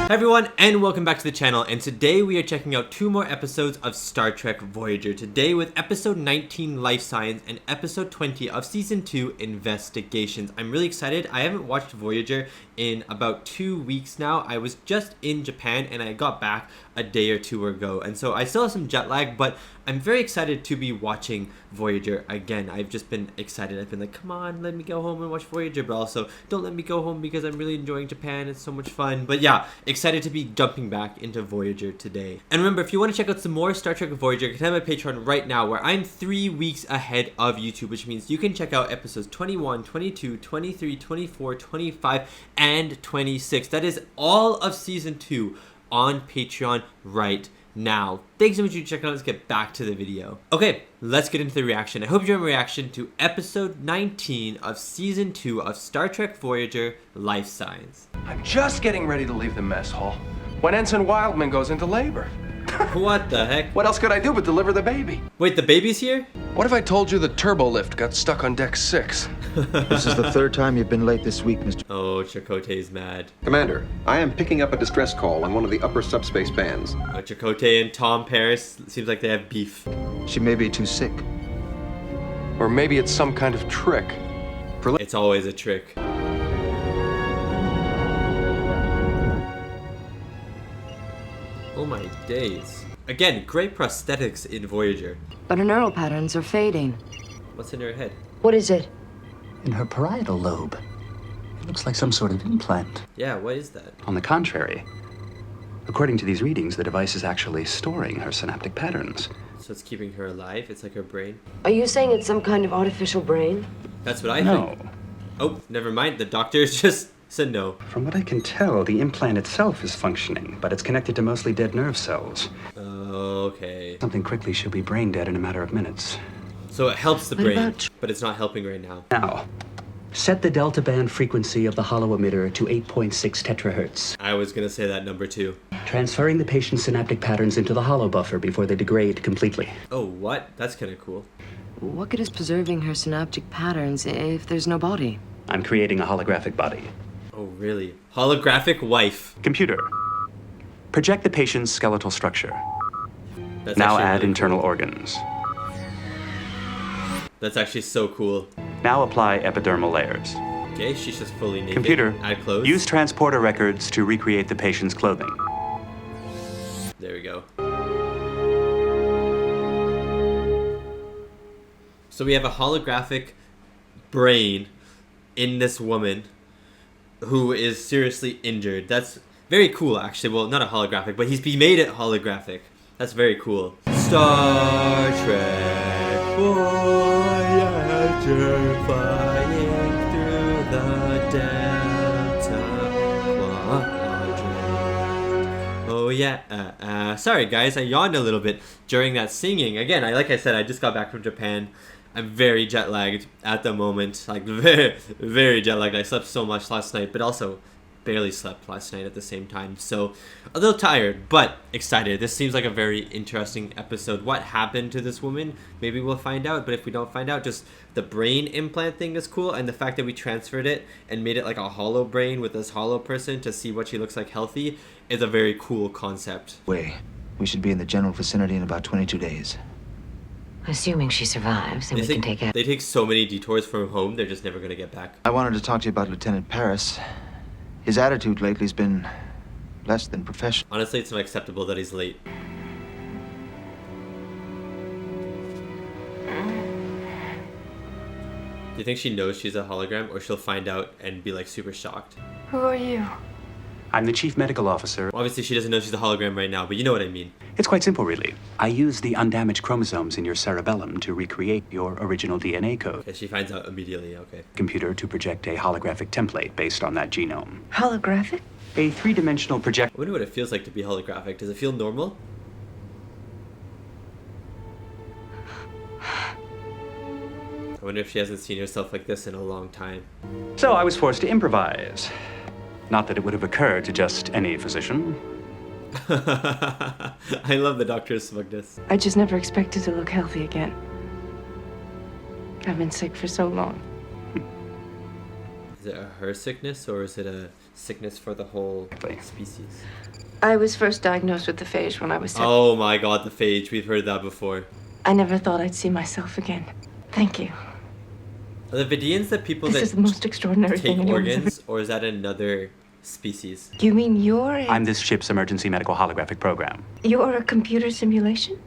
Hey everyone, and welcome back to the channel, and today we are checking out 2 more episodes of Star Trek Voyager. Today with episode 19, Lifesigns, and episode 20 of season 2, Investigations. I'm really excited. I haven't watched Voyager in about 2 weeks now. I was just in Japan and I got back a day or 2 ago, and so I still have some jet lag, but I'm very excited to be watching Voyager again. I've just been excited. I've been like, come on, let me go home and watch Voyager, but also don't let me go home because I'm really enjoying Japan. It's so much fun. But yeah, excited to be jumping back into Voyager today. And remember, if you want to check out some more Star Trek Voyager, you can head to my Patreon right now, where I'm 3 weeks ahead of YouTube, which means you can check out episodes 21, 22, 23, 24, 25, and 26. That is all of season 2 on Patreon right now. Thanks so much for checking out. Let's get back to the video. Okay, let's get into the reaction. I hope you enjoyed my reaction to episode 19 of season 2 of Star Trek Voyager, Lifesigns. I'm just getting ready to leave the mess hall when Ensign Wildman goes into labor. What the heck? What else could I do but deliver the baby? Wait, the baby's here? What if I told you the turbo lift got stuck on deck 6? This is the 3rd time you've been late this week, Mr. Oh, Chakotay's mad. Commander, I am picking up a distress call on one of the upper subspace bands. Chakotay and Tom Paris, seems like they have beef. She may be too sick. Or maybe it's some kind of trick. It's always a trick. Oh my days. Again, great prosthetics in Voyager. But her neural patterns are fading. What's in her head? What is it? In her parietal lobe. It looks like some sort of implant. Yeah, what is that? On the contrary, according to these readings, the device is actually storing her synaptic patterns. So it's keeping her alive? It's like her brain? Are you saying it's some kind of artificial brain? That's what I No. think. Oh, never mind. The doctor just said no. From what I can tell, the implant itself is functioning, but it's connected to mostly dead nerve cells. Okay. Something quickly she'll be brain dead in a matter of minutes. So it helps the What brain, about- but it's not helping right now. Now, set the delta band frequency of the hollow emitter to 8.6 tetrahertz, I was gonna say that number too. transferring the patient's synaptic patterns into the hollow buffer before they degrade completely. Oh, what? That's kind of cool. What good is preserving her synaptic patterns if there's no body? I'm creating a holographic body. Oh, really? Holographic wife. Computer, project the patient's skeletal structure. That's Now actually add really internal cool. organs. That's actually so cool. Now apply epidermal layers. Okay, she's just fully naked. Computer, Eye closed. use transporter records to recreate the patient's clothing. There we go. So we have a holographic brain in this woman who is seriously injured. That's very cool, actually. Well, not a holographic, but he made it holographic. That's very cool. Star Trek Voyager, flying through the Delta Quadrant. Oh yeah. Sorry guys, I yawned a little bit during that singing. Again, like I said, I just got back from Japan. I'm very jet lagged at the moment, like very, very jet lagged. I slept so much last night, but also barely slept last night at the same time. So a little tired, but excited. This seems like a very interesting episode. What happened to this woman? Maybe we'll find out, but if we don't find out, just the brain implant thing is cool. And the fact that we transferred it and made it like a hollow brain with this hollow person to see what she looks like healthy is a very cool concept. We should be in the general vicinity in about 22 days. Assuming she survives, then we can take her. They take so many detours from home, they're just never going to get back. I wanted to talk to you about Lieutenant Paris. His attitude lately's been less than professional. Honestly, it's not acceptable that he's late. Do you think she knows she's a hologram, or she'll find out and be like super shocked? Who are you? I'm the chief medical officer. Well, obviously she doesn't know she's a hologram right now, but you know what I mean. It's quite simple, really. I use the undamaged chromosomes in your cerebellum to recreate your original DNA code. Okay, she finds out immediately, okay. Computer to project a holographic template based on that genome. Holographic? A 3-dimensional project. I wonder what it feels like to be holographic. Does it feel normal? I wonder if she hasn't seen herself like this in a long time. So I was forced to improvise. Not that it would have occurred to just any physician. I love the doctor's smugness. I just never expected to look healthy again. I've been sick for so long. Is it a her sickness or is it a sickness for the whole species. I was first diagnosed with the phage when I was 7. Oh my god, the phage. We've heard that before. I never thought I'd see myself again. Thank you. Are the Vidians the people This is the most extraordinary that thing take anyone's organs, or is that another species? You mean you're I'm this ship's emergency medical holographic program. you're a computer simulation?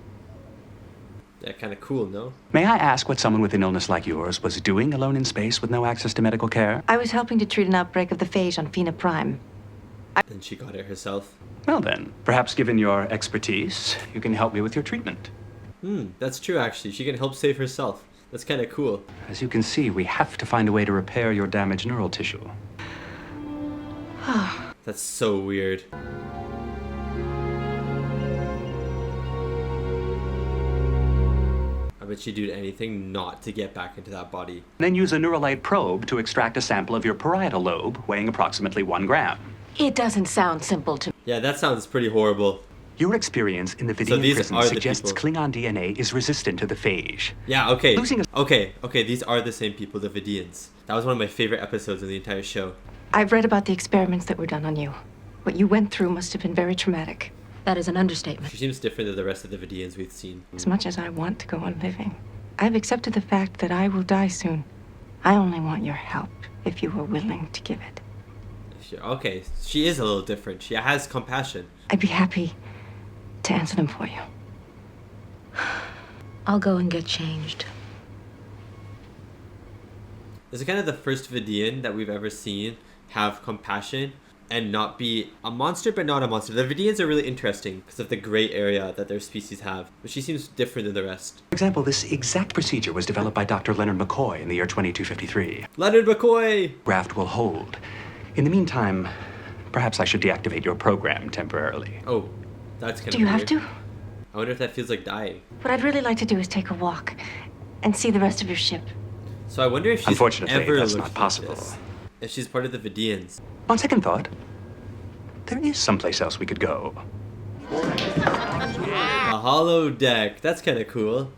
Yeah, kind of cool, no? May I ask what someone with an illness like yours was doing alone in space with no access to medical care? I was helping to treat an outbreak of the phage on Fina Prime. And she got it herself. Well then, perhaps given your expertise, you can help me with your treatment. That's true actually. She can help save herself. That's kind of cool. As you can see, we have to find a way to repair your damaged neural tissue. That's so weird. I bet she'd do anything not to get back into that body. Then use a Neuralite probe to extract a sample of your parietal lobe, weighing approximately 1 gram. It doesn't sound simple to me. Yeah, that sounds pretty horrible. Your experience in the So Vidian these prison are the suggests people. Klingon DNA is resistant to the phage. Yeah, okay. Losing a- Okay, these are the same people, the Vidians. That was one of my favorite episodes of the entire show. I've read about the experiments that were done on you. What you went through must have been very traumatic. That is an understatement. She seems different than the rest of the Vidians we've seen. As much as I want to go on living, I've accepted the fact that I will die soon. I only want your help if you are willing to give it. Okay, she is a little different. She has compassion. I'd be happy to answer them for you. I'll go and get changed. This is kind of the first Vidian that we've ever seen have compassion and not be a monster, but not a monster. The Vidians are really interesting because of the gray area that their species have, but she seems different than the rest. For example, this exact procedure was developed by Dr. Leonard McCoy in the year 2253. Leonard McCoy! Graft will hold. In the meantime, perhaps I should deactivate your program temporarily. Oh, that's kind of Do you weird. have to? I wonder if that feels like dying. What I'd really like to do is take a walk and see the rest of your ship. So I wonder if she's Unfortunately, ever that's looked not like possible. this. If she's part of the Vidians. On second thought, there is someplace else we could go. A hollow deck. That's kind of cool.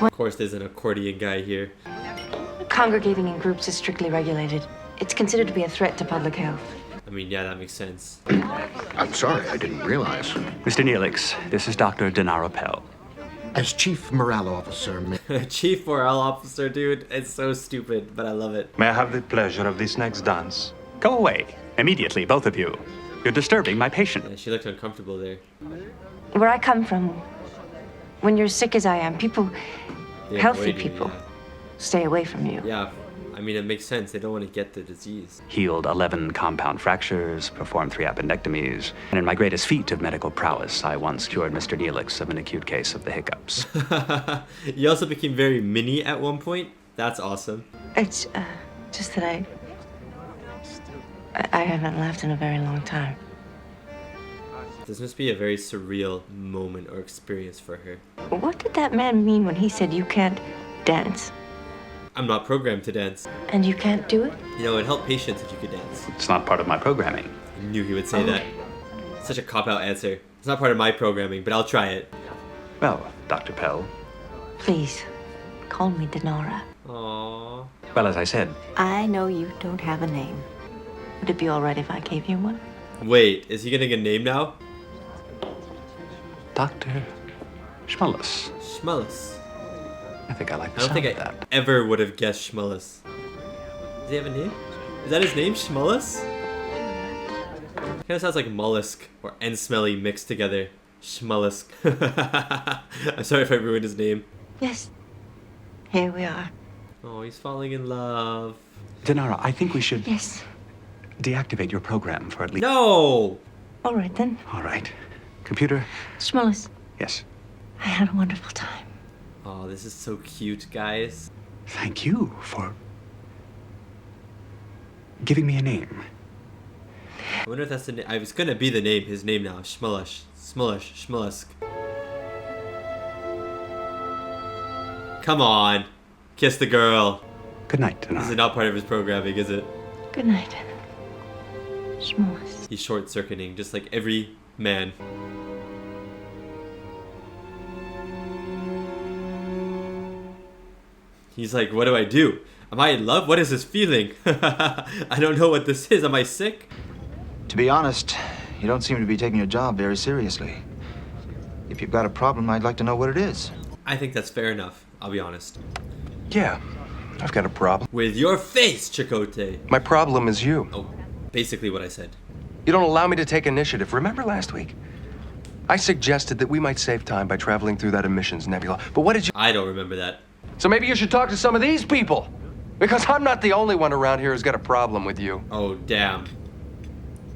Of course, there's an accordion guy here. Congregating in groups is strictly regulated. It's considered to be a threat to public health. I mean, yeah, that makes sense. I'm sorry, I didn't realize. Mr. Neelix, this is Dr. Denaro Pell. As Chief Morale Officer, Chief morale officer, dude. It's so stupid, but I love it. May I have the pleasure of this next dance? Go away. Immediately, both of you. You're disturbing my patient. Yeah, she looked uncomfortable there. Where I come from, when you're sick as I am, people, They healthy avoid you, people, stay away from you. Yeah, I mean, it makes sense. They don't want to get the disease. Healed 11 compound fractures, performed 3 appendectomies, and in my greatest feat of medical prowess, I once cured Mr. Neelix of an acute case of the hiccups. You also became very mini at one point. That's awesome. It's just that I haven't laughed in a very long time. This must be a very surreal moment or experience for her. What did that man mean when he said you can't dance? I'm not programmed to dance. And you can't do it? You know, it'd help patients if you could dance. It's not part of my programming. I knew he would say that. Such a cop-out answer. It's not part of my programming, but I'll try it. Well, Dr. Pell. Please, call me Dinara. Aww. Well, as I said, I know you don't have a name. Would it be all right if I gave you one? Wait, is he getting a name now? Dr. Schmullus. Schmullus. I think I like I the don't sound think of I that. ever would have guessed Schmullus. Does he have a name? Is that his name, Schmullus? Kind of sounds like mollusk or and smelly mixed together. Schmullusk. I'm sorry if I ruined his name. Yes. Here we are. Oh, he's falling in love. Dinara, I think we should Yes. deactivate your program for at least... No! All right then. All right. Computer? Schmullis, Yes. I had a wonderful time. Oh, this is so cute, guys. Thank you for giving me a name. I wonder if that's the name. I was gonna be the name, his name now. Schmullush. Smullush. Schmullusk. Come on. Kiss the girl. Good night, This is Dinara. not part of his programming, is it? Good night. Schmullis. He's short-circuiting, just like every man. He's like, what do I do? Am I in love? What is this feeling? I don't know what this is. Am I sick? To be honest, you don't seem to be taking your job very seriously. If you've got a problem, I'd like to know what it is. I think that's fair enough. I'll be honest. Yeah, I've got a problem. With your face, Chakotay. My problem is you. Oh, basically what I said. You don't allow me to take initiative. Remember last week? I suggested that we might save time by traveling through that emissions nebula. But what did you... I don't remember that. So maybe you should talk to some of these people. Because I'm not the only one around here who's got a problem with you. Oh, damn.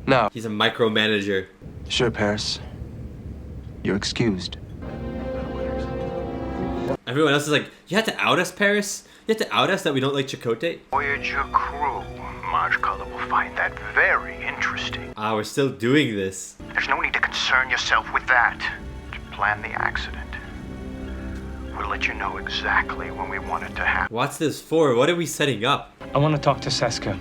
No. He's a micromanager. Sure, Paris. You're excused. Everyone else is like, you had to out us, Paris? You had to out us that we don't like Chakotay? Voyager crew. Marge Culler will find that very interesting. Ah, we're still doing this. There's no need to concern yourself with that. To plan the accident. We'll let you know exactly when we want it to happen. What's this for? What are we setting up? I want to talk to Seska.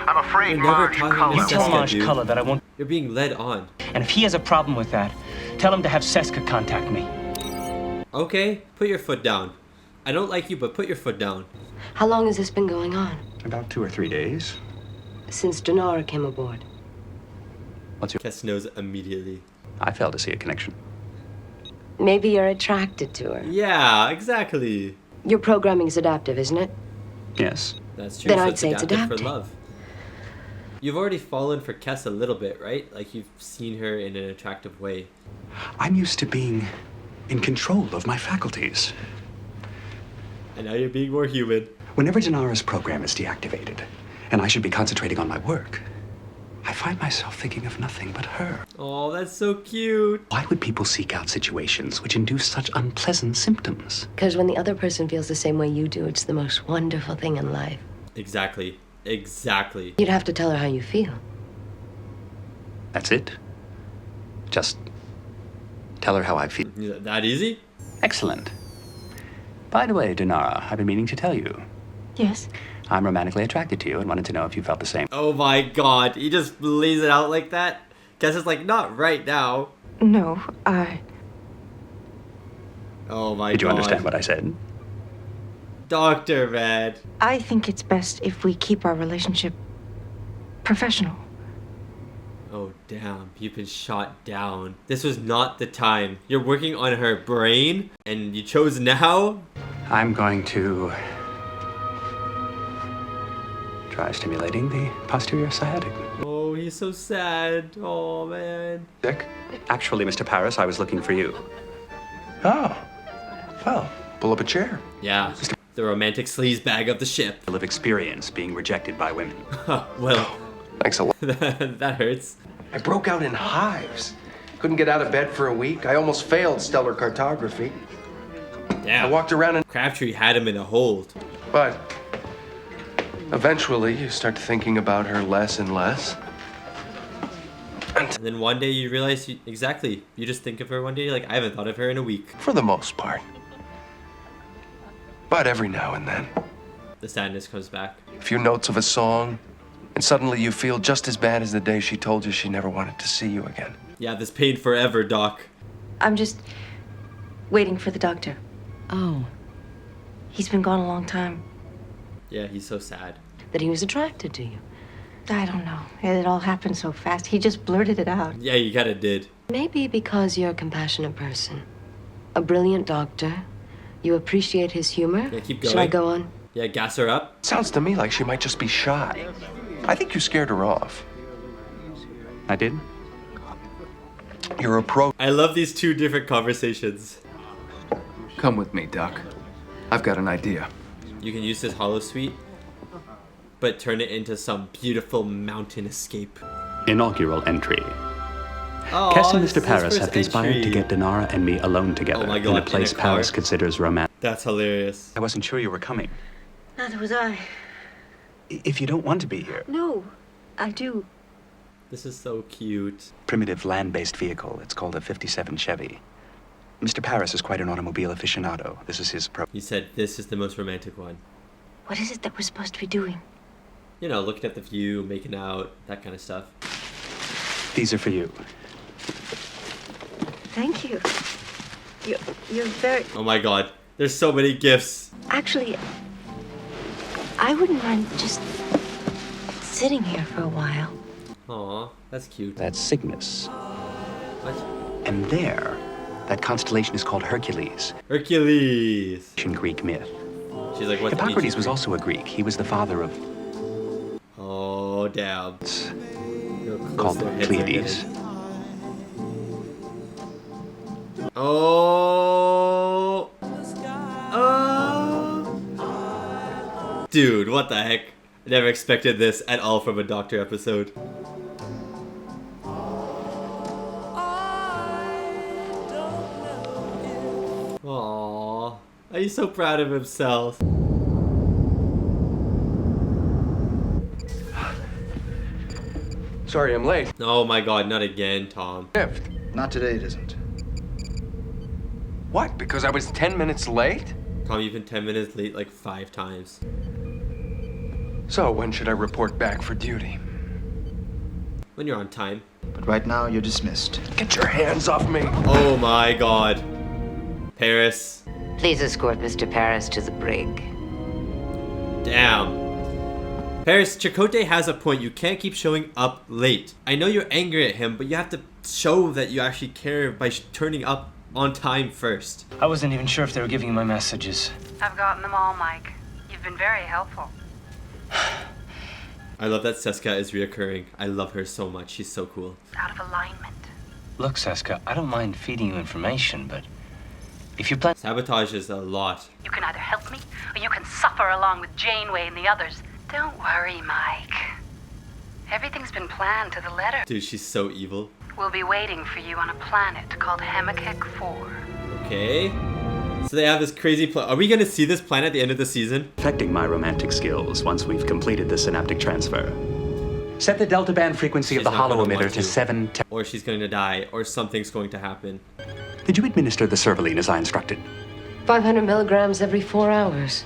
I'm afraid You're never Marge talking to Culler... You tell Seska, Marge dude. Culler that I want... You're being led on. And if he has a problem with that, tell him to have Seska contact me. Okay, put your foot down. I don't like you, but put your foot down. How long has this been going on? About 2 or 3 days. Since Denara came aboard. What's your... Kess knows immediately. I fail to see a connection. Maybe you're attracted to her. Yeah, exactly. Your programming is adaptive, isn't it? Yes. That's true. Then so I'd say it's adapted for adapting. love. You've already fallen for Kess a little bit, right? Like you've seen her in an attractive way. I'm used to being in control of my faculties. And now you're being more human. Whenever Denara's program is deactivated, and I should be concentrating on my work, I find myself thinking of nothing but her. Oh, that's so cute. Why would people seek out situations which induce such unpleasant symptoms? Because when the other person feels the same way you do, it's the most wonderful thing in life. Exactly. Exactly. You'd have to tell her how you feel. That's it? Just tell her how I feel. Is it that easy? Excellent. By the way, Denara, I've been meaning to tell you. Yes? I'm romantically attracted to you and wanted to know if you felt the same. Oh my god. He just lays it out like that? Kess is like, not right now. No, Oh my god. Did you understand what I said? Doctor, man. I think it's best if we keep our relationship professional. Oh, damn. You've been shot down. This was not the time. You're working on her brain, and you chose now? I'm going to try stimulating the posterior sciatic. Oh, he's so sad. Oh, man. Dick? Actually, Mr. Paris, I was looking for you. Oh. Well, pull up a chair. Yeah. The romantic sleaze bag of the ship. Of experience being rejected by women. Well, Thanks a lot. that hurts. I broke out in hives. Couldn't get out of bed for a week. I almost failed stellar cartography. Damn. I walked around and... Crabtree had him in a hold. But eventually you start thinking about her less and less. And then one day you realize, exactly, you just think of her one day, you're like, I haven't thought of her in a week. For the most part. But every now and then, The sadness comes back. a few notes of a song, and suddenly you feel just as bad as the day she told you she never wanted to see you again. Yeah, this pain forever, Doc. I'm just waiting for the doctor. Oh, He's been gone a long time. Yeah, he's so sad. that he was attracted to you. I don't know. It all happened so fast. He just blurted it out. Yeah, you kinda did. Maybe because you're a compassionate person. A brilliant doctor. You appreciate his humor. Yeah, keep Should I going. go on? Yeah, gas her up. Sounds to me like she might just be shy. I think you scared her off. I did? Your approach... I love these two different conversations. Come with me, Doc. I've got an idea. You can use this holosuite, but turn it into some beautiful mountain escape. Inaugural entry. Oh, Kess and this is Mr. his Paris first have conspired entry. to get Denara and me alone together Oh my in God, a place in a car. Paris considers romantic. That's hilarious. I wasn't sure you were coming. Neither was I. If you don't want to be here. No, I do. This is so cute. Primitive land-based vehicle. It's called a 57 Chevy. Mr. Paris is quite an automobile aficionado. This is his He said this is the most romantic one. What is it that we're supposed to be doing? You know, looking at the view, making out, that kind of stuff. These are for you. Thank you. You're very... Oh my god, there's so many gifts. Actually, I wouldn't mind just sitting here for a while. Aw, that's cute. That's Cygnus. What? And there, that constellation is called Hercules. Hercules. Ancient Greek myth. She's like, what's Hippocrates was also a Greek. He was the father of... Oh, damn. called Pleiades. Oh. Dude, what the heck? I never expected this at all from a Doctor episode. Aww. He's so proud of himself. Sorry, I'm late. Oh my god, not again, Tom. Shift. Not today, it isn't. What? Because I was 10 minutes late? Tom, you've been 10 minutes late like 5 times. So, when should I report back for duty? When you're on time. But right now, you're dismissed. Get your hands off me! Oh my god. Paris. Please escort Mr. Paris to the brig. Damn. Paris, Chakotay has a point. You can't keep showing up late. I know you're angry at him, but you have to show that you actually care by turning up on time first. I wasn't even sure if they were giving you my messages. I've gotten them all, Mike. You've been very helpful. I love that Seska is reoccurring. I love her so much. She's so cool. Out of alignment. Look, Seska, I don't mind feeding you information, but if you plan... Sabotage is a lot. You can either help me, or you can suffer along with Janeway and the others. Don't worry, Mike. Everything's been planned to the letter. Dude, she's so evil. We'll be waiting for you on a planet called Hemakek 4. Okay. So they have this crazy plan. Are we going to see this planet at the end of the season? Affecting my romantic skills once we've completed the synaptic transfer. Set the delta band frequency of the hollow emitter to 7... Or she's going to die, or something's going to happen. Did you administer the servaline as I instructed? 500 milligrams every 4 hours.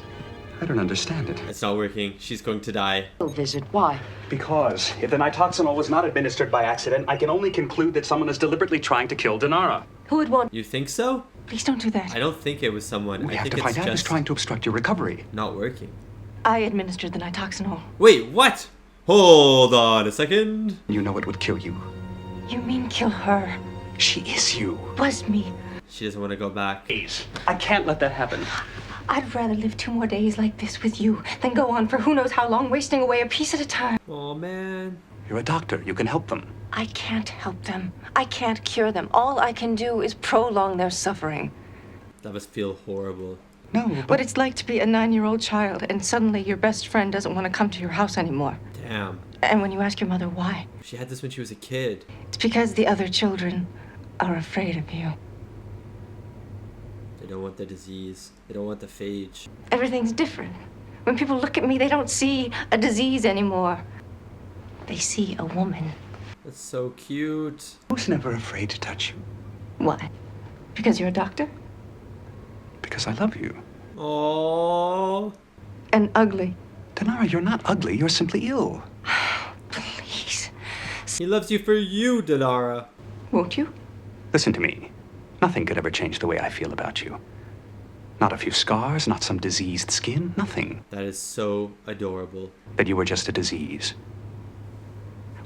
I don't understand it. It's not working. She's going to die. Visit. Why? Because if the nitoxanol was not administered by accident, I can only conclude that someone is deliberately trying to kill Dinara. Who would want... You think so? Please don't do that. I don't think it was someone. We I have think to find it's out who's just trying to obstruct your recovery. not working. I administered the nitoxanol. Wait, what? Hold on a second. You know it would kill you. You mean kill her? She is you. Was me. She doesn't want to go back. Please. I can't let that happen. I'd rather live 2 more days like this with you than go on for who knows how long, wasting away a piece at a time. Oh man. You're a doctor. You can help them. I can't help them. I can't cure them. All I can do is prolong their suffering. That must feel horrible. No, What it's like to be a 9-year-old child and suddenly your best friend doesn't want to come to your house anymore. Damn. And when you ask your mother why, She had this when she was a kid. it's because the other children are afraid of you. They don't want the disease. They don't want the phage. Everything's different. When people look at me, they don't see a disease anymore. They see a woman. That's so cute. I was never afraid to touch you. Why? Because you're a doctor? Because I love you. Oh. And ugly. Dinara, you're not ugly. You're simply ill. Please. He loves you for you, Dinara. Won't you? Listen to me. Nothing could ever change the way I feel about you. Not a few scars, not some diseased skin, nothing. That is so adorable. That you were just a disease.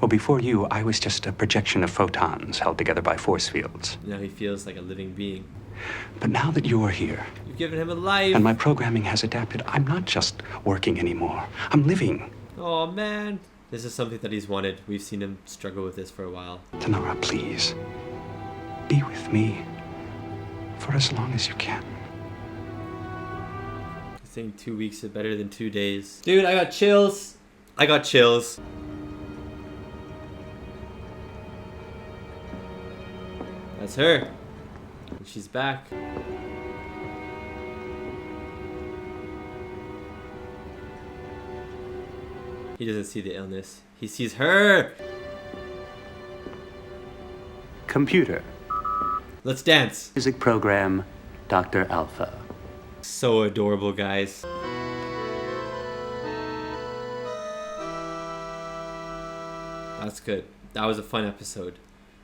Well, before you, I was just a projection of photons held together by force fields. Now he feels like a living being. But now that you're here, You've given him a life. and my programming has adapted, I'm not just working anymore. I'm living. Oh man. This is something that he's wanted. We've seen him struggle with this for a while. Dinara, please. Be with me for as long as you can. I think 2 weeks is better than 2 days. Dude, I got chills. I got chills. That's her. And she's back. He doesn't see the illness. He sees her. Computer. Let's dance. Music program, Dr. Alpha. So adorable, guys. That's good. That was a fun episode.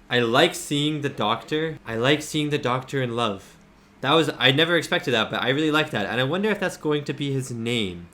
I like seeing the Doctor. I like seeing the Doctor in love. I never expected that, but I really like that. And I wonder if that's going to be his name.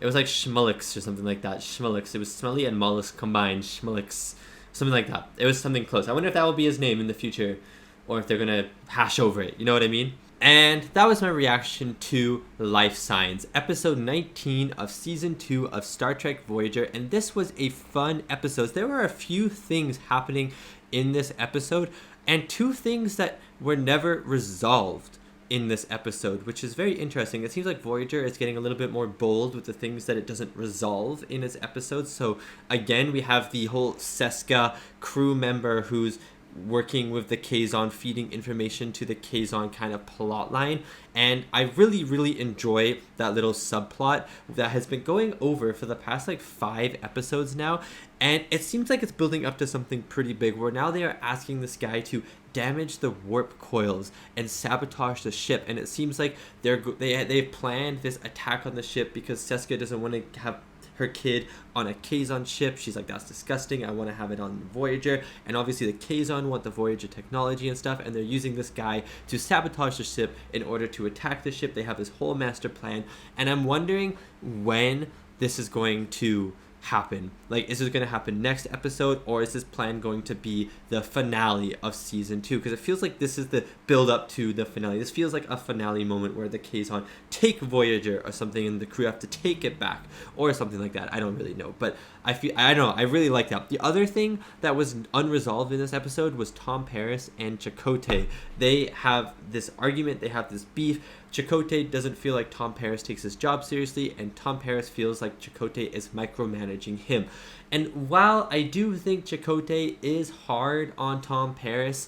It was like Schmullix or something like that. Schmullix. It was smelly and mollusk combined. Schmullix. Something like that. It was something close. I wonder if that will be his name in the future, or if they're gonna hash over it. You know what I mean? And that was my reaction to Lifesigns, episode 19 of season 2 of Star Trek Voyager. And this was a fun episode. There were a few things happening in this episode, and 2 things that were never resolved in this episode, which is very interesting. It seems like Voyager is getting a little bit more bold with the things that it doesn't resolve in its episodes. So again, we have the whole Seska crew member who's working with the Kazon, feeding information to the Kazon kind of plot line. And I really enjoy that little subplot that has been going over for the past like 5 episodes now. And it seems like it's building up to something pretty big, where now they are asking this guy to damage the warp coils and sabotage the ship. And it seems like they've planned this attack on the ship because Seska doesn't want to have her kid on a Kazon ship. She's like, that's disgusting. I want to have it on Voyager. And obviously the Kazon want the Voyager technology and stuff, and they're using this guy to sabotage the ship in order to attack the ship. They have this whole master plan, and I'm wondering when this is going to happen. Like, is this going to happen next episode, or is this plan going to be the finale of season 2? Because it feels like this is the build up to the finale. This feels like a finale moment where the Kazon take Voyager or something, and the crew have to take it back or something like that. I don't really know, but I don't know, I really like that. The other thing that was unresolved in this episode was Tom Paris and Chakotay. They have this argument, they have this beef. Chakotay doesn't feel like Tom Paris takes his job seriously, and Tom Paris feels like Chakotay is micromanaging him. And while I do think Chakotay is hard on Tom Paris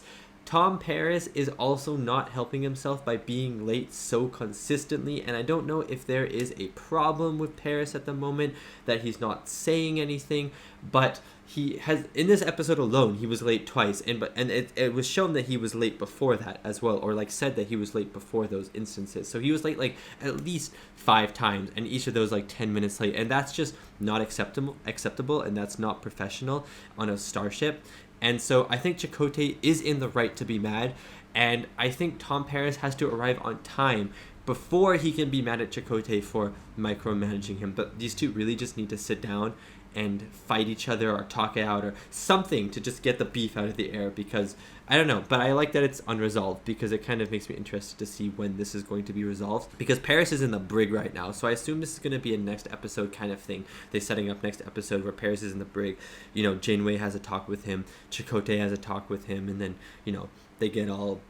is also not helping himself by being late so consistently, and I don't know if there is a problem with Paris at the moment that he's not saying anything, but he has, in this episode alone, he was late twice, and it was shown that he was late before that as well, or like said that he was late before those instances. So he was late like at least 5 times, and each of those like 10 minutes late, and that's just not acceptable, and that's not professional on a starship. And so I think Chakotay is in the right to be mad, and I think Tom Paris has to arrive on time before he can be mad at Chakotay for micromanaging him. But these two really just need to sit down and fight each other or talk it out or something to just get the beef out of the air, because I don't know, but I like that it's unresolved, because it kind of makes me interested to see when this is going to be resolved, because Paris is in the brig right now, so I assume this is going to be a next episode kind of thing. They're setting up next episode where Paris is in the brig, you know, Janeway has a talk with him, Chakotay has a talk with him, and then, you know, they get all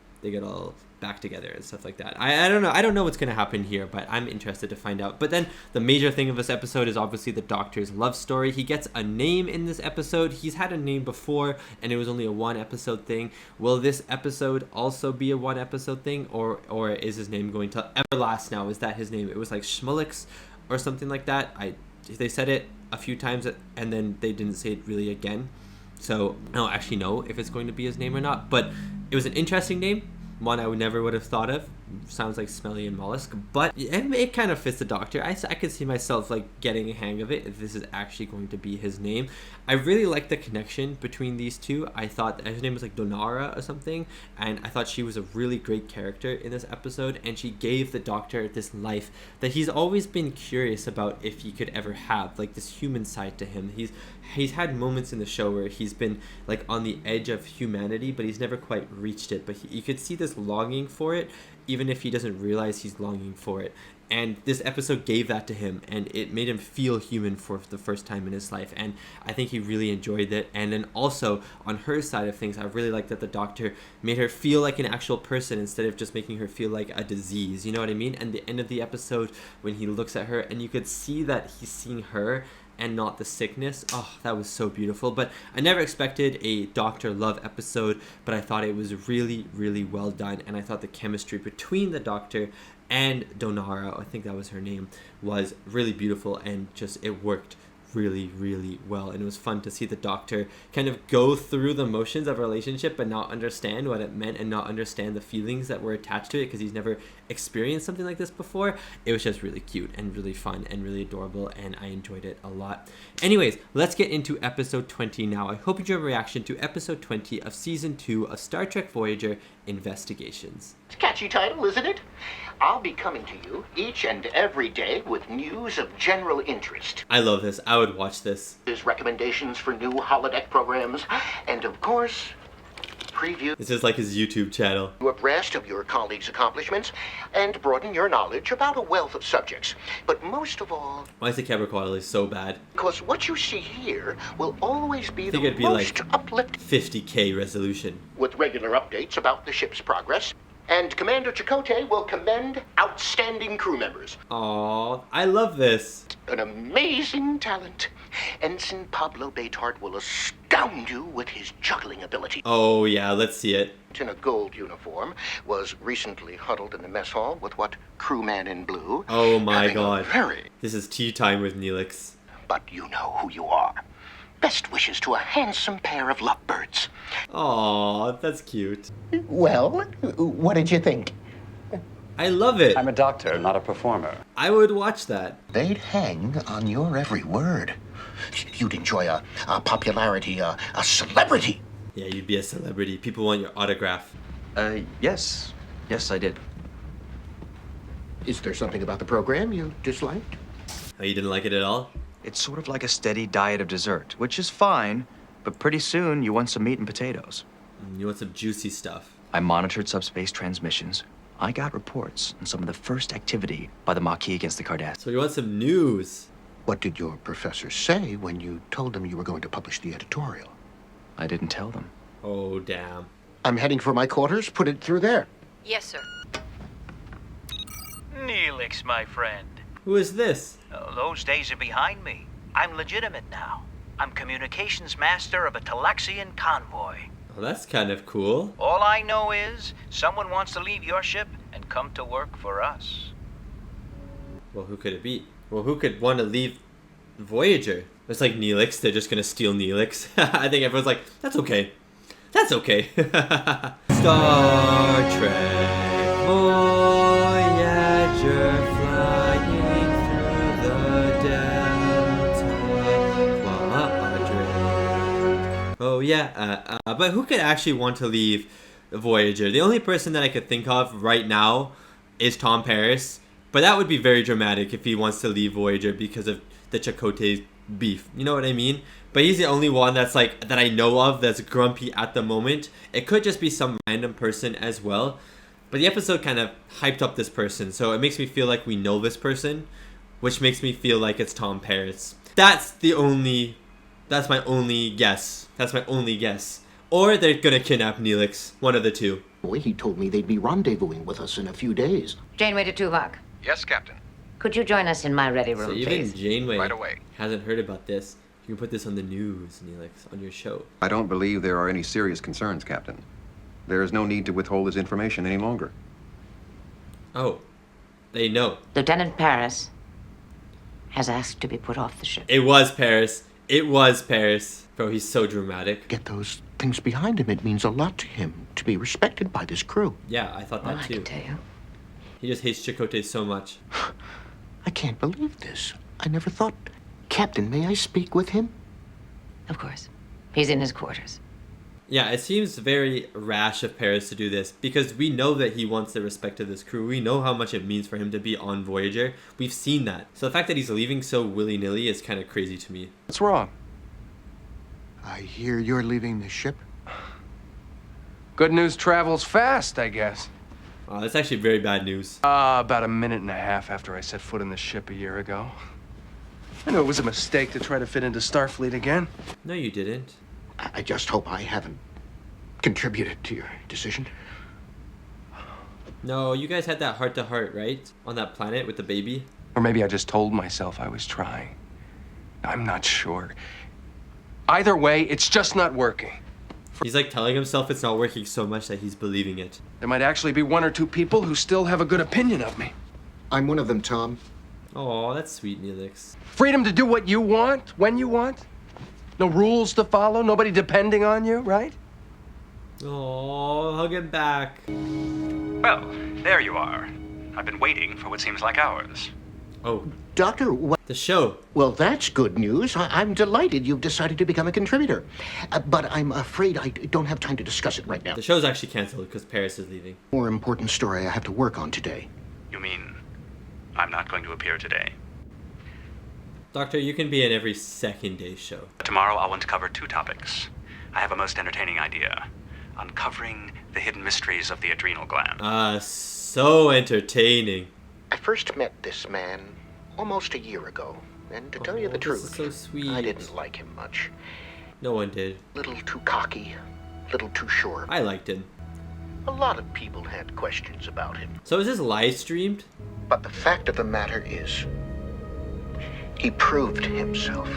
back together and stuff like that. I don't know what's going to happen here, but I'm interested to find out. But then the major thing of this episode is obviously the Doctor's love story. He gets a name in this episode. He's had a name before, and it was only a 1 episode thing. Will this episode also be a 1 episode thing, or is his name going to Everlast now? Is that his name? It was like Schmullix or something like that. They said it a few times, and then they didn't say it really again. So I don't actually know if it's going to be his name or not, but it was an interesting name. One I would have thought of. Sounds like smelly and mollusk, but it kind of fits the Doctor. I could see myself like getting a hang of it if this is actually going to be his name. I really like the connection between these two. I thought that his name was like Donara or something, and I thought she was a really great character in this episode, and she gave the Doctor this life that he's always been curious about if he could ever have, like this human side to him. He's had moments in the show where he's been like on the edge of humanity, but he's never quite reached it. But you could see this longing for it, even if he doesn't realize he's longing for it. And this episode gave that to him, and it made him feel human for the first time in his life, and I think he really enjoyed it. And then also on her side of things, I really like that the Doctor made her feel like an actual person instead of just making her feel like a disease, you know what I mean? And the end of the episode, when he looks at her and you could see that he's seeing her and not the sickness. Oh, that was so beautiful. But I never expected a Doctor love episode, but I thought it was really, really well done, and I thought the chemistry between the Doctor and Donara, I think that was her name, was really beautiful, and just it worked really, really well. And it was fun to see the Doctor kind of go through the motions of a relationship but not understand what it meant and not understand the feelings that were attached to it, because he's never experienced something like this before. It was just really cute and really fun and really adorable, and I enjoyed it a lot. Anyways, let's get into episode 20 now. I hope you enjoyed my reaction to episode 20 of season 2 of Star Trek Voyager Investigations. It's a catchy title, isn't it? I'll be coming to you each and every day with news of general interest. I love this. I would watch this. There's recommendations for new holodeck programs, and of course, preview. This is like his YouTube channel. You abreast of your colleagues' accomplishments and broaden your knowledge about a wealth of subjects. But most of all, Why is the camera quality so bad? because what you see here will always be I think the it'd be most like uplifting, 50K resolution. with regular updates about the ship's progress. And Commander Chakotay will commend outstanding crew members. Aww, I love this. An amazing talent. Ensign Pablo Beetart will astound you with his juggling ability. Oh yeah, let's see it. In a gold uniform, was recently huddled in the mess hall with what crewman in blue. Oh my having a god. very- This is tea time with Neelix. But you know who you are. Best wishes to a handsome pair of lovebirds. Aww, that's cute. Well, what did you think? I love it. I'm a doctor, not a performer. I would watch that. They'd hang on your every word. You'd enjoy a popularity, a celebrity. Yeah, you'd be a celebrity. People want your autograph. Yes. Yes, I did. Is there something about the program you disliked? Oh, you didn't like it at all? It's sort of like a steady diet of dessert, which is fine, but pretty soon you want some meat and potatoes. You want some juicy stuff. I monitored subspace transmissions. I got reports on some of the first activity by the Maquis against the Cardassians. So you want some news. What did your professor say when you told them you were going to publish the editorial? I didn't tell them. Oh, damn. I'm heading for my quarters. Put it through there. Yes, sir. Neelix, my friend. Who is this? Those days are behind me. I'm legitimate now. I'm communications master of a Talaxian convoy. Oh, that's kind of cool. All I know is someone wants to leave your ship and come to work for us. Well, who could it be? Well, who could want to leave Voyager? It's like Neelix. They're just going to steal Neelix. I think everyone's like, that's okay. That's okay. Star Trek Voyager flying through the Delta Quadrant. Oh yeah, but who could actually want to leave Voyager? The only person that I could think of right now is Tom Paris, but that would be very dramatic if he wants to leave Voyager because of the Chakotay beef. You know what I mean? But he's the only one that's like that I know of that's grumpy at the moment. It could just be some random person as well. But the episode kind of hyped up this person, so it makes me feel like we know this person, which makes me feel like it's Tom Paris. That's my only guess. That's my only guess. Or they're gonna kidnap Neelix. One of the two. He told me they'd be rendezvousing with us in a few days. Janeway to Tuvok. Yes, Captain. Could you join us in my ready room, So even please? Janeway Right away. hasn't heard about this. You can put this on the news, Neelix, on your show. I don't believe there are any serious concerns, Captain. There is no need to withhold this information any longer. Oh, they know. Lieutenant Paris has asked to be put off the ship. It was Paris. It was Paris. Bro, he's so dramatic. Get those things behind him. It means a lot to him to be respected by this crew. Yeah, I thought that Well, I too. can tell you. He just hates Chakotay so much. I can't believe this. I never thought. Captain, may I speak with him? Of course. He's in his quarters. Yeah, it seems very rash of Paris to do this because we know that he wants the respect of this crew. We know how much it means for him to be on Voyager. We've seen that. So the fact that he's leaving so willy-nilly is kind of crazy to me. What's wrong? I hear you're leaving the ship. Good news travels fast, I guess. That's actually very bad news. About a minute and a half after I set foot in the ship a year ago. I know it was a mistake to try to fit into Starfleet again. No, you didn't. I just hope I haven't contributed to your decision. No, you guys had that heart-to-heart, right? On that planet with the baby? Or maybe I just told myself I was trying. I'm not sure. Either way, it's just not working. He's like telling himself it's not working so much that he's believing it. There might actually be one or two people who still have a good opinion of me. I'm one of them, Tom. Oh, that's sweet, Neelix. Freedom to do what you want, when you want. No rules to follow, nobody depending on you, right? Oh, hug him back. Well, there you are. I've been waiting for what seems like hours. Oh. Doctor, what? The show. Well, that's good news. I'm delighted you've decided to become a contributor. But I'm afraid I don't have time to discuss it right now. The show's actually canceled because Paris is leaving. More important story I have to work on today. You mean I'm not going to appear today? Doctor, you can be in every second day show. Tomorrow I want to cover 2 topics. I have a most entertaining idea. Uncovering the hidden mysteries of the adrenal gland. So entertaining. I first met this man almost a year ago, and to tell you the truth, so sweet. I didn't like him much. No one did. Little too cocky, little too sure. I liked him. A lot of people had questions about him. So is this live streamed? But the fact of the matter is, he proved himself.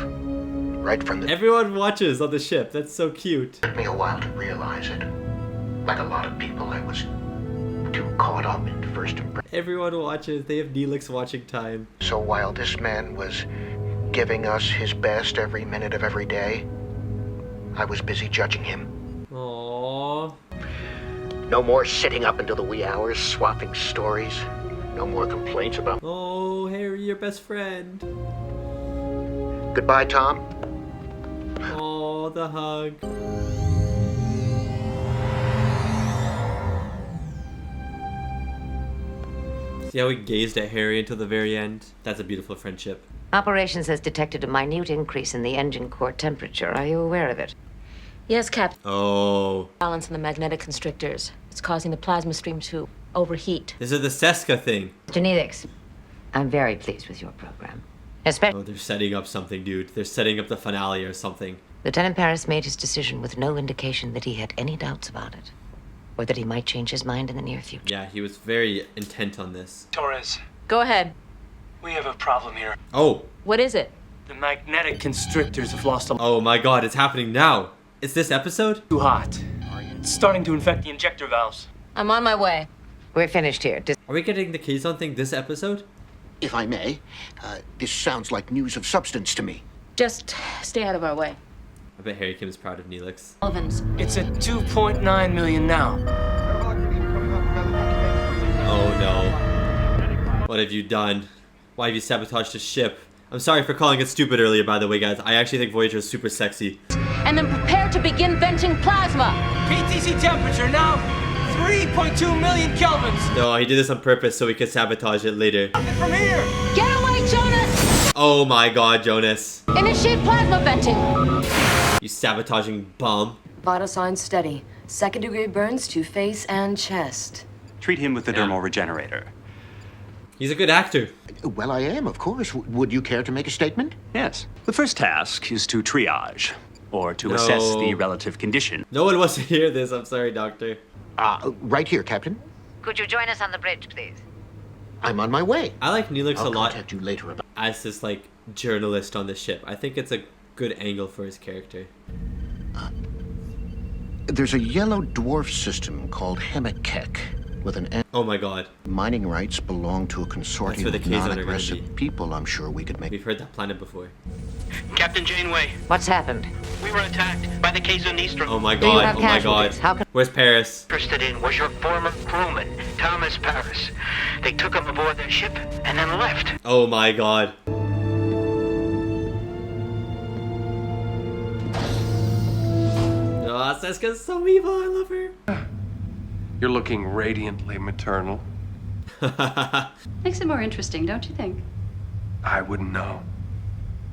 Right from the... Everyone watches on the ship. That's so cute. It took me a while to realize it. Like a lot of people, I was too caught up in first impression. Everyone watches. They have Neelix watching time. So while this man was giving us his best every minute of every day, I was busy judging him. Aww. No more sitting up until the wee hours, swapping stories. No more complaints about... Oh, Harry, your best friend. Goodbye, Tom. Oh, the hug. See how he gazed at Harry until the very end? That's a beautiful friendship. Operations has detected a minute increase in the engine core temperature. Are you aware of it? Yes, Captain. Oh. Balance in the magnetic constrictors. It's causing the plasma stream to overheat. This is the Seska thing. Mr. Neelix, I'm very pleased with your program. Especially... Oh, they're setting up something, dude. They're setting up the finale or something. Lieutenant Paris made his decision with no indication that he had any doubts about it, or that he might change his mind in the near future. Yeah, he was very intent on this. Torres, Go ahead. we have a problem here. Oh. What is it? The magnetic constrictors have lost a lot. Oh my god, it's happening now. It's this episode? Too hot. It's starting to infect the injector valves. I'm on my way. We're finished here. Are we getting the Kazon thing this episode? If I may, this sounds like news of substance to me. Just stay out of our way. I bet Harry Kim is proud of Neelix. Elvins. It's at 2.9 million now. Oh no. What have you done? Why have you sabotaged the ship? I'm sorry for calling it stupid earlier, by the way, guys. I actually think Voyager is super sexy. And then prepare to begin venting plasma. PTC temperature now 3.2 million kelvins. No, he did this on purpose so he could sabotage it later. From here. Get away, Jonas! Oh my god, Jonas. Initiate plasma venting. You sabotaging bum. Vital signs steady. 2nd-degree burns to face and chest. Treat him with the dermal regenerator. He's a good actor. Well, I am, of course. Would you care to make a statement? Yes. The first task is to triage, or to assess the relative condition. No one wants to hear this. I'm sorry, Doctor. Right here, Captain. Could you join us on the bridge, please? I'm on my way. I like Neelix a lot contact you later about... as this, like, journalist on the ship. I think it's a good angle for his character. There's a yellow dwarf system called Hemakek with an... Oh my god. Mining rights belong to a That's consortium where the of Kazon are gonna non-aggressive be. people. I'm sure we could make... We've heard that planet before. Captain Janeway, What's happened? we were attacked by the Kazonistro. Oh my Do you god, have oh my god. casualties? How can... Where's Paris? Interested in was your former crewman, Thomas Paris. They took him aboard their ship and then left. Oh my god. Oh, Seska's so evil, I love her. You're looking radiantly maternal. Makes it more interesting, don't you think? I wouldn't know.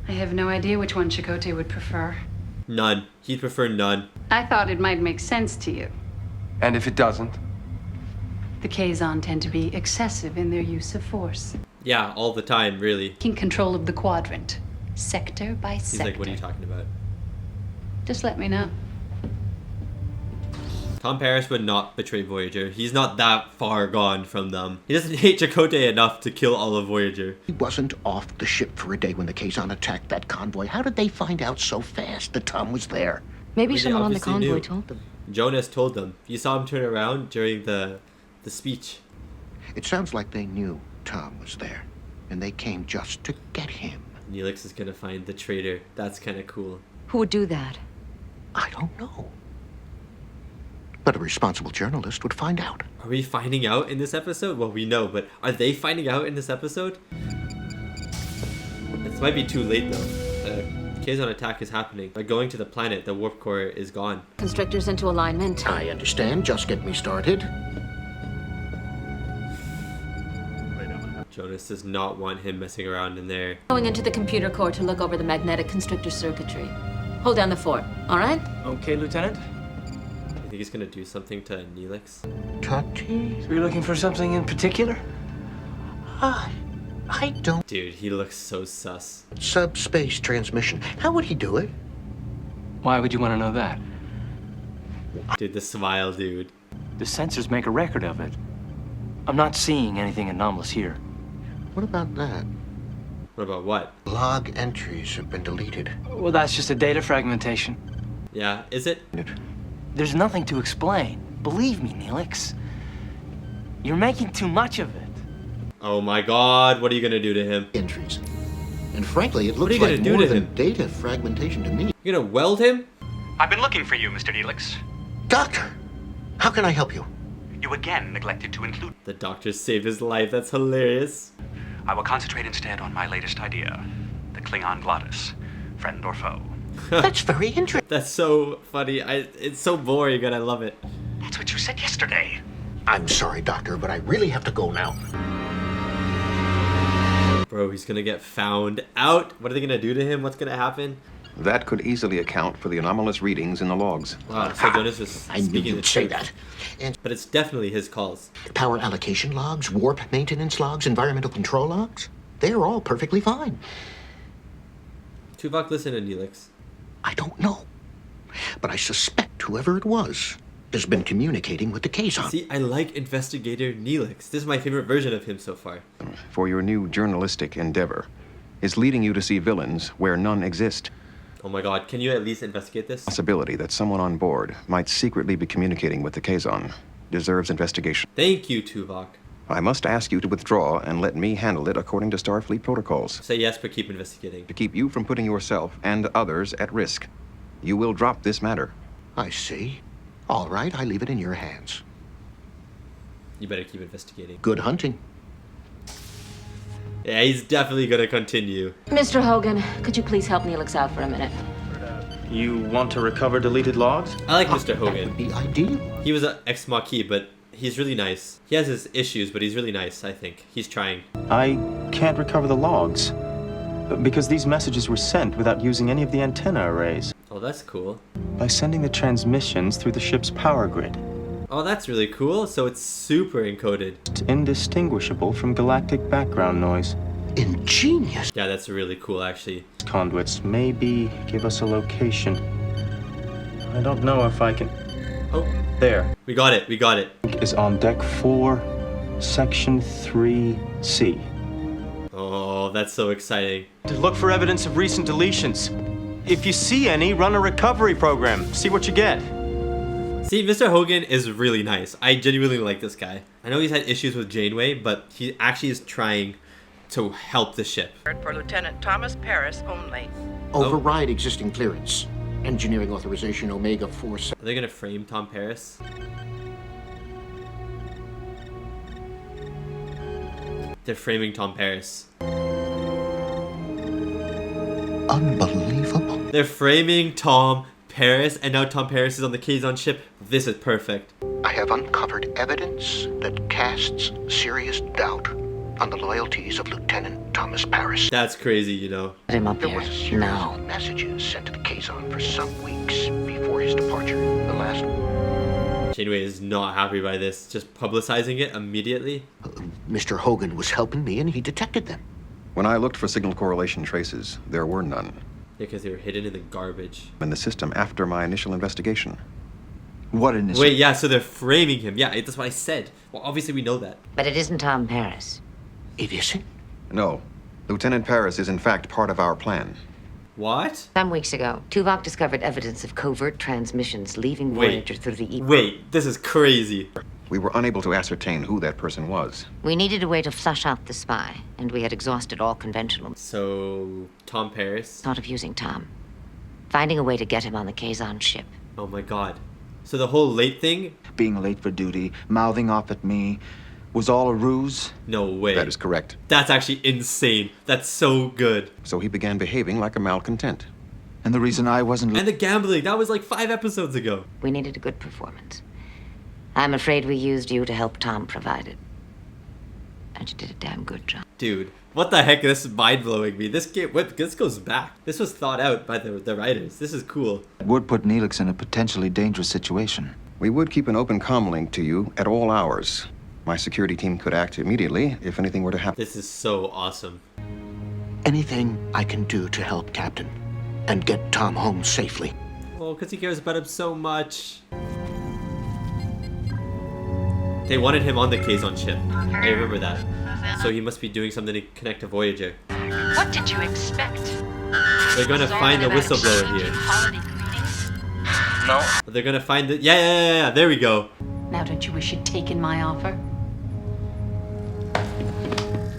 I have no idea which one Chakotay would prefer. None. He'd prefer none. I thought it might make sense to you. And if it doesn't? The Kazon tend to be excessive in their use of force. Yeah, all the time, really. Taking control of the quadrant, sector by He's sector. like, what are you talking about? Just let me know. Tom Paris would not betray Voyager. He's not that far gone from them. He doesn't hate Chakotay enough to kill all of Voyager. He wasn't off the ship for a day when the Kazon attacked that convoy. How did they find out so fast that Tom was there? Maybe They someone on the obviously convoy knew. told them. Jonas told them. You saw him turn around during the speech. It sounds like they knew Tom was there, and they came just to get him. Neelix is gonna find the traitor. That's kind of cool. Who would do that? I don't know. But a responsible journalist would find out. Are we finding out in this episode? Well, we know, but are they finding out in this episode? This might be too late though. Kazon attack is happening. By going to the planet, the warp core is gone. Constrictors into alignment. I understand. Just get me started. Jonas does not want him messing around in there. Going into the computer core to look over the magnetic constrictor circuitry. Hold down the fort, all right? Okay, Lieutenant. I think he's gonna do something to Neelix. Tati? So you're looking for something in particular? I don't... Dude, he looks so sus. Subspace transmission. How would he do it? Why would you want to know that? Dude, the smile, dude. The sensors make a record of it. I'm not seeing anything anomalous here. What about that? What about what? Log entries have been deleted. Well, that's just a data fragmentation. Yeah, is it? There's nothing to explain. Believe me, Neelix. You're making too much of it. Oh my god, what are you gonna do to him? Entries. And frankly, it What are looks you gonna like do more to than him? data fragmentation to me. You gonna weld him? I've been looking for you, Mr. Neelix. Doctor, how can I help you? You again neglected to include... The doctor saved his life, that's hilarious. I will concentrate instead on my latest idea. The Klingon Glottis. Friend or foe. That's very interesting. That's so funny. It's so boring and I love it. That's what you said yesterday. I'm sorry, Doctor, but I really have to go now. Bro, he's gonna get found out. What are they gonna do to him? What's gonna happen? That could easily account for the anomalous readings in the logs. Wow, so Jonas was I knew speaking the you'd say truth. that. And But it's definitely his calls. power allocation logs, warp maintenance logs, environmental control logs, they're all perfectly fine. Tuvok, listen to Neelix. I don't know, but I suspect whoever it was has been communicating with the Kazon. See, I like Investigator Neelix. This is my favorite version of him so far. For your new journalistic endeavor is leading you to see villains where none exist. Oh my god, can you at least investigate this? Possibility that someone on board might secretly be communicating with the Kazon deserves investigation. Thank you, Tuvok. I must ask you to withdraw and let me handle it according to Starfleet protocols. Say yes, but keep investigating. To keep you from putting yourself and others at risk. You will drop this matter. I see. All right, I leave it in your hands. You better keep investigating. Good hunting. Yeah, he's definitely gonna continue. Mr. Hogan, could you please help Neelix out for a minute? You want to recover deleted logs? I like Mr. Hogan. That would be ideal. He was an ex-Maquis, but he's really nice. He has his issues, but he's really nice, I think. He's trying. I can't recover the logs. Because these messages were sent without using any of the antenna arrays. Oh, that's cool. By sending the transmissions through the ship's power grid. Oh, that's really cool. So it's super encoded. It's indistinguishable from galactic background noise. Ingenious. Yeah, that's really cool, actually. Conduits, maybe give us a location. I don't know if I can... Oh. There. We got it. We got it. Is on deck 4, section 3C. Oh, that's so exciting. To look for evidence of recent deletions. If you see any, run a recovery program. See what you get. See, Mr. Hogan is really nice. I genuinely like this guy. I know he's had issues with Janeway, but he actually is trying to help the ship. For Lieutenant Thomas Paris only. Override existing clearance. Engineering authorization Omega 4. Are they gonna frame Tom Paris? They're framing Tom Paris. Unbelievable. They're framing Tom Paris, and now Tom Paris is on the Kazon ship. This is perfect. I have uncovered evidence that casts serious doubt on the loyalties of Lieutenant Thomas Paris. That's crazy, you know. Get him up There here was a series now. of messages sent to the Kazon for some weeks before his departure. The last Janeway is not happy by this, just publicizing it immediately. Mr. Hogan was helping me and he detected them. When I looked for signal correlation traces, there were none. Because they were hidden in the garbage. In the system after my initial investigation. What initial? Wait, yeah, so they're framing him. Yeah, that's what I said. Well, obviously we know that. But it isn't Tom Paris. It isn't? No. Lieutenant Paris is in fact part of our plan. What? Some weeks ago, Tuvok discovered evidence of covert transmissions leaving Wait. Voyager through the ether. Wait, this is crazy. We were unable to ascertain who that person was. We needed a way to flush out the spy, and we had exhausted all conventional. So, Tom Paris? Thought of using Tom. Finding a way to get him on the Kazon ship. Oh my god. So the whole late thing? Being late for duty, mouthing off at me. was all a ruse? No way. That is correct. That's actually insane. That's so good. So he began behaving like a malcontent. And the reason I wasn't... And the gambling, that was like 5 episodes ago. We needed a good performance. I'm afraid we used you to help Tom provide it. And you did a damn good job. Dude, what the heck? This is mind-blowing me. This goes back. This was thought out by the writers. This is cool. It would put Neelix in a potentially dangerous situation. We would keep an open comm link to you at all hours. My security team could act immediately if anything were to happen. This is so awesome. Anything I can do to help Captain and get Tom home safely. Oh, because he cares about him so much. They wanted him on the Kazon ship. I remember that. So he must be doing something to connect to Voyager. What did you expect? They're gonna find the whistleblower here. No. They're gonna find the... Yeah, there we go. Now don't you wish you'd taken my offer?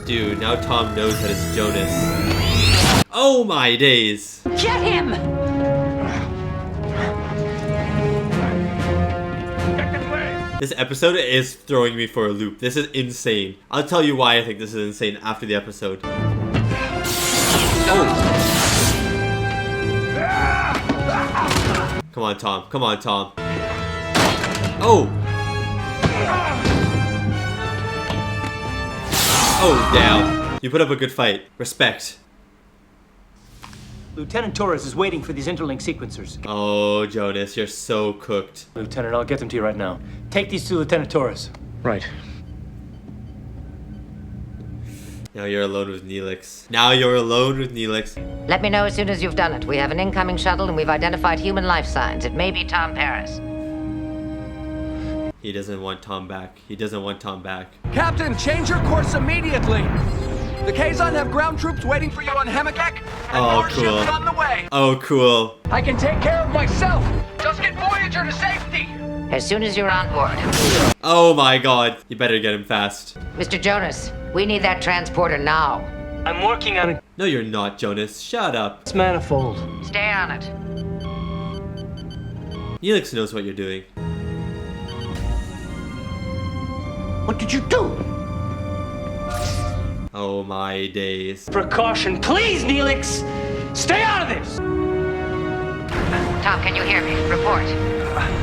Dude, now Tom knows that it's Jonas. Oh my days. Get him! This episode is throwing me for a loop. This is insane. I'll tell you why I think this is insane after the episode. Oh. Come on, Tom. Come on, Tom. Oh. Oh, damn. You put up a good fight. Respect. Lieutenant Torres is waiting for these interlink sequencers. Oh, Jonas, you're so cooked. Lieutenant, I'll get them to you right now. Take these to Lieutenant Torres. Right. Now you're alone with Neelix. Now you're alone with Neelix. Let me know as soon as you've done it. We have an incoming shuttle and we've identified human life signs. It may be Tom Paris. He doesn't want Tom back. He doesn't want Tom back. Captain, change your course immediately. The Kazon have ground troops waiting for you on Hemakek, and Oh, more cool. ships on the way. Oh, cool. I can take care of myself. Just get Voyager to safety. As soon as you're on board. Oh my god. You better get him fast. Mr. Jonas, we need that transporter now. I'm working on it. No, you're not, Jonas. Shut up. It's manifold. Stay on it. Neelix knows what you're doing. What did you do? Oh my days. Precaution, please, Neelix! Stay out of this! Tom, can you hear me? Report.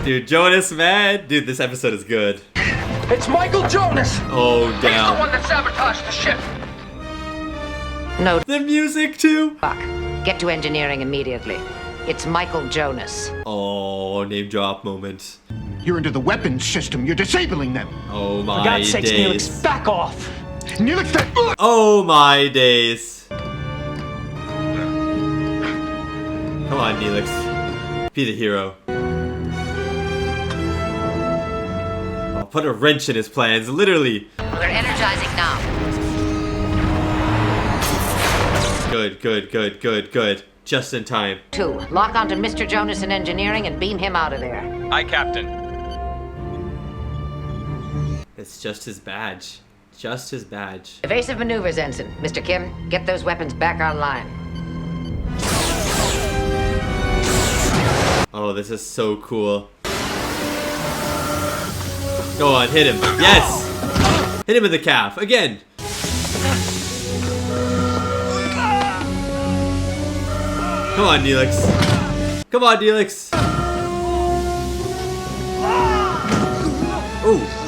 Dude, Jonas, man. Dude, this episode is good. It's Michael Jonas. Oh, He's the damn. one that sabotaged the ship. No. The music, too. Fuck. Get to engineering immediately. It's Michael Jonas. Oh, name drop moment. You're into the weapons system. You're disabling them. Oh my For God's sakes, days. Neelix, back off! Neelix, that... Oh my days. Come on, Neelix. Be the hero. I'll put a wrench in his plans, literally. We're energizing now. Good. Just in time. 2. Lock onto Mr. Jonas in engineering and beam him out of there. Aye, Captain. It's just his badge. Just his badge. Evasive maneuvers, Ensign. Mr. Kim, get those weapons back online. Oh, this is so cool. Go on, hit him. Yes! Hit him in the calf. Again. Come on, Neelix. Come on, Neelix. Oh.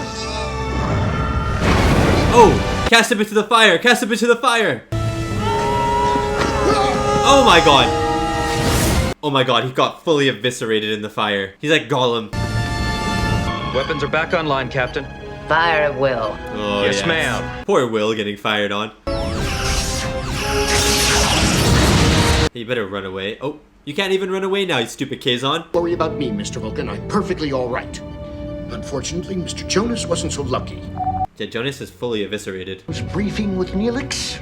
Oh! Cast him into the fire! Cast him into the fire! Oh my god! Oh my god, he got fully eviscerated in the fire. He's like Gollum. Weapons are back online, Captain. Fire at will. Oh, Yes, ma'am. Poor Will getting fired on. You better run away. Oh, you can't even run away now, you stupid Kazon. Worry about me, Mr. Vulcan. I'm perfectly all right. Unfortunately, Mr. Jonas wasn't so lucky. Yeah, Jonas is fully eviscerated. Was briefing with Neelix.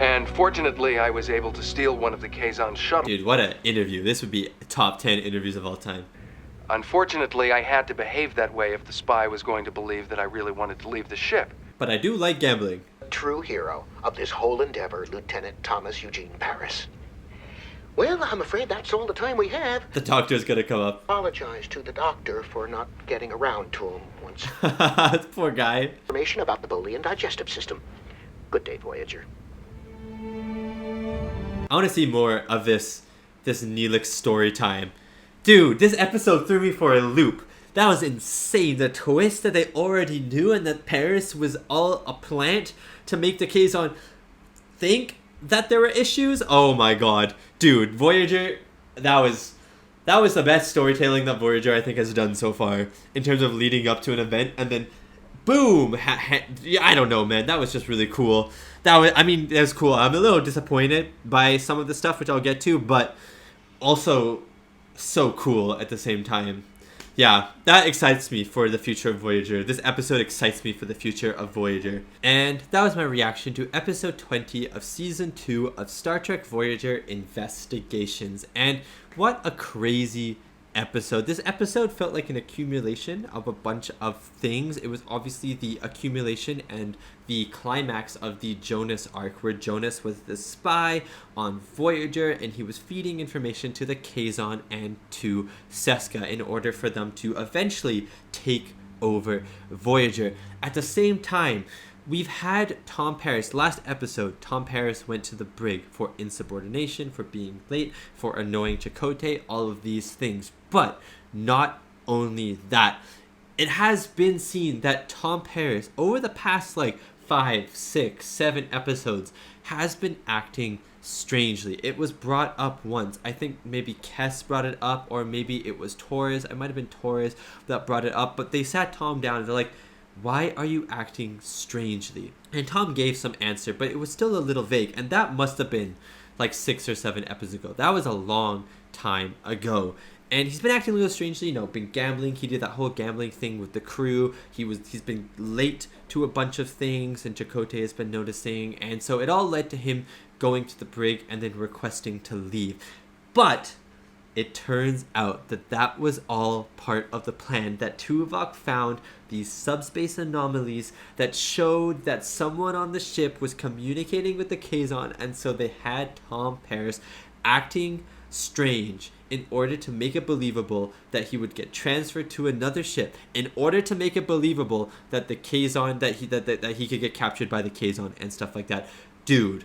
And fortunately, I was able to steal one of the Kazon shuttles. Dude, what an interview. This would be top 10 interviews of all time. Unfortunately, I had to behave that way if the spy was going to believe that I really wanted to leave the ship. But I do like gambling. True hero of this whole endeavor, Lieutenant Thomas Eugene Paris. Well, I'm afraid that's all the time we have. The doctor's gonna come up. Apologize to the doctor for not getting around to him once. Poor guy. Information about the Boolean digestive system. Good day, Voyager. I want to see more of this Neelix story time. Dude, this episode threw me for a loop. That was insane. The twist that they already knew and that Paris was all a plant to make the Kazon think that there were issues. Oh my god. Dude, Voyager, that was the best storytelling that Voyager I think has done so far in terms of leading up to an event, and then boom, I don't know, man. That was just really cool. That was cool. I'm a little disappointed by some of the stuff, which I'll get to, but also so cool at the same time. Yeah, that excites me for the future of Voyager. This episode excites me for the future of Voyager. And that was my reaction to episode 20 of season 2 of Star Trek Voyager Investigations. And what a crazy episode. This episode felt like an accumulation of a bunch of things. It was obviously the accumulation and the climax of the Jonas arc, where Jonas was the spy on Voyager and he was feeding information to the Kazon and to Seska in order for them to eventually take over Voyager. At the same time, we've had Tom Paris. Last episode, Tom Paris went to the brig for insubordination, for being late, for annoying Chakotay, all of these things. But not only that, it has been seen that Tom Paris, over the past 5, 6, 7 episodes, has been acting strangely. It was brought up once. I think maybe Kess brought it up, or maybe it was Torres. It might have been Torres that brought it up, but they sat Tom down and they're like, why are you acting strangely? And Tom gave some answer, but it was still a little vague, and that must have been 6 or 7 episodes ago. That was a long time ago. And he's been acting a little strangely, been gambling. He did that whole gambling thing with the crew. He's been late to a bunch of things, and Chakotay has been noticing. And so it all led to him going to the brig and then requesting to leave. But it turns out that was all part of the plan, that Tuvok found these subspace anomalies that showed that someone on the ship was communicating with the Kazon, and so they had Tom Paris acting strange in order to make it believable that he would get transferred to another ship, in order to make it believable that the Kazon, that he could get captured by the Kazon and stuff like that. Dude,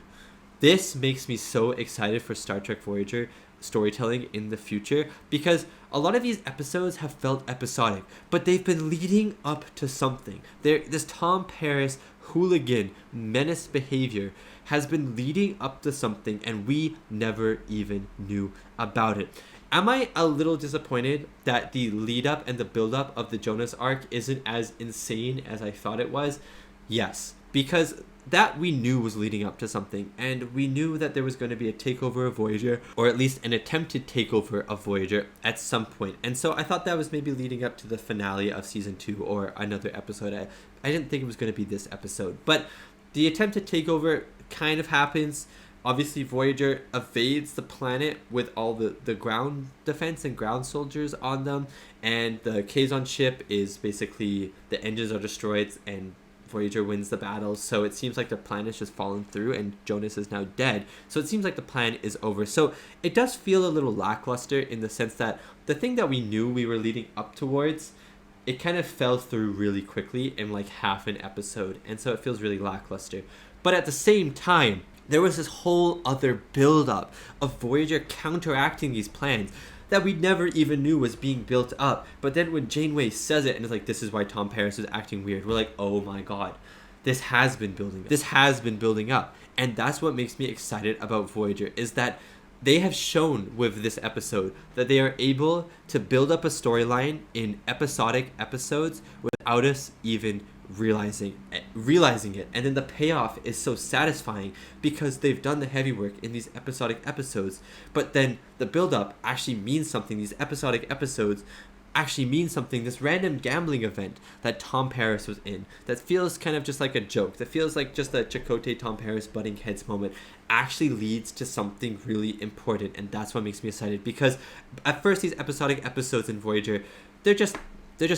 this makes me so excited for Star Trek Voyager storytelling in the future, because a lot of these episodes have felt episodic, but they've been leading up to something. This Tom Paris hooligan menace behavior has been leading up to something, and we never even knew about it. Am I a little disappointed that the lead up and the build up of the Jonas arc isn't as insane as I thought it was? Yes, because that we knew was leading up to something, and we knew that there was going to be a takeover of Voyager, or at least an attempted takeover of Voyager at some point. And so I thought that was maybe leading up to the finale of season 2 or another episode. I didn't think it was going to be this episode, but the attempted takeover kind of happens. Obviously, Voyager evades the planet with all the ground defense and ground soldiers on them, and the Kazon ship is basically, the engines are destroyed and Voyager wins the battle. So it seems like the plan has just fallen through and Jonas is now dead. So it seems like the plan is over. So it does feel a little lackluster in the sense that the thing that we knew we were leading up towards, it kind of fell through really quickly in half an episode. And so it feels really lackluster. But at the same time, there was this whole other build-up of Voyager counteracting these plans that we never even knew was being built up. But then when Janeway says it and it's like, this is why Tom Paris is acting weird, we're like, oh my god, this has been building up. This has been building up. And that's what makes me excited about Voyager, is that they have shown with this episode that they are able to build up a storyline in episodic episodes without us even realizing it. And then the payoff is so satisfying because they've done the heavy work in these episodic episodes, but then the build-up actually means something. These episodic episodes actually mean something. This random gambling event that Tom Paris was in, that feels kind of just like a joke, that feels like just a Chakotay Tom Paris butting heads moment, actually leads to something really important. And that's what makes me excited, because at first these episodic episodes in Voyager, they're just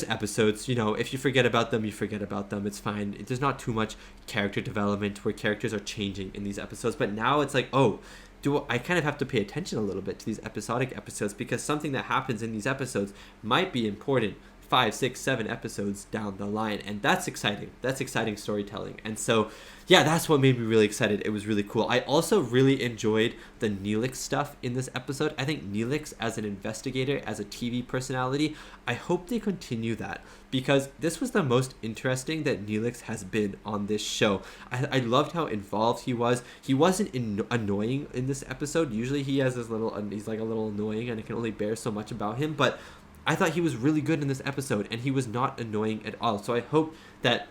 episodes. If you forget about them, you forget about them. It's fine. There's not too much character development where characters are changing in these episodes. But now it's like, oh, I kind of have to pay attention a little bit to these episodic episodes, because something that happens in these episodes might be important 5, 6, 7 episodes down the line, and that's exciting. That's exciting storytelling. And so yeah, that's what made me really excited. It was really cool. I also really enjoyed the Neelix stuff in this episode. I think Neelix as an investigator, as a TV personality, I hope they continue that, because this was the most interesting that Neelix has been on this show. I loved how involved he was. He wasn't annoying in this episode. Usually he has this little, he's like a little annoying and I can only bear so much about him, but I thought he was really good in this episode, and he was not annoying at all. So I hope that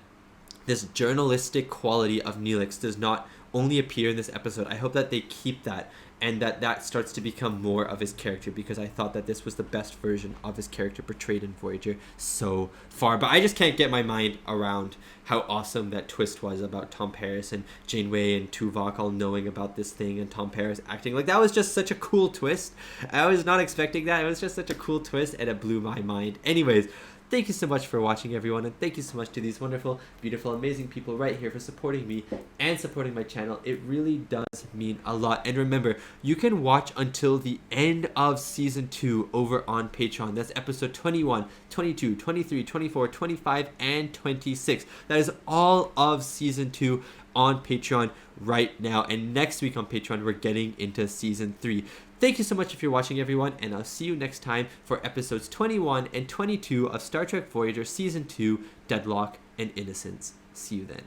this journalistic quality of Neelix does not only appear in this episode. I hope that they keep that, and that starts to become more of his character, because I thought that this was the best version of his character portrayed in Voyager so far. But I just can't get my mind around how awesome that twist was about Tom Paris and Janeway and Tuvok all knowing about this thing, and Tom Paris acting like that was just such a cool twist. I was not expecting that. It was just such a cool twist, and it blew my mind. Anyways, thank you so much for watching, everyone, and thank you so much to these wonderful, beautiful, amazing people right here for supporting me and supporting my channel. It really does mean a lot. And remember, you can watch until the end of Season 2 over on Patreon. That's episode 21, 22, 23, 24, 25, and 26. That is all of Season 2 on Patreon right now. And next week on Patreon, we're getting into Season 3. Thank you so much if you're watching, everyone, and I'll see you next time for episodes 21 and 22 of Star Trek Voyager Season 2, Deadlock and Innocence. See you then.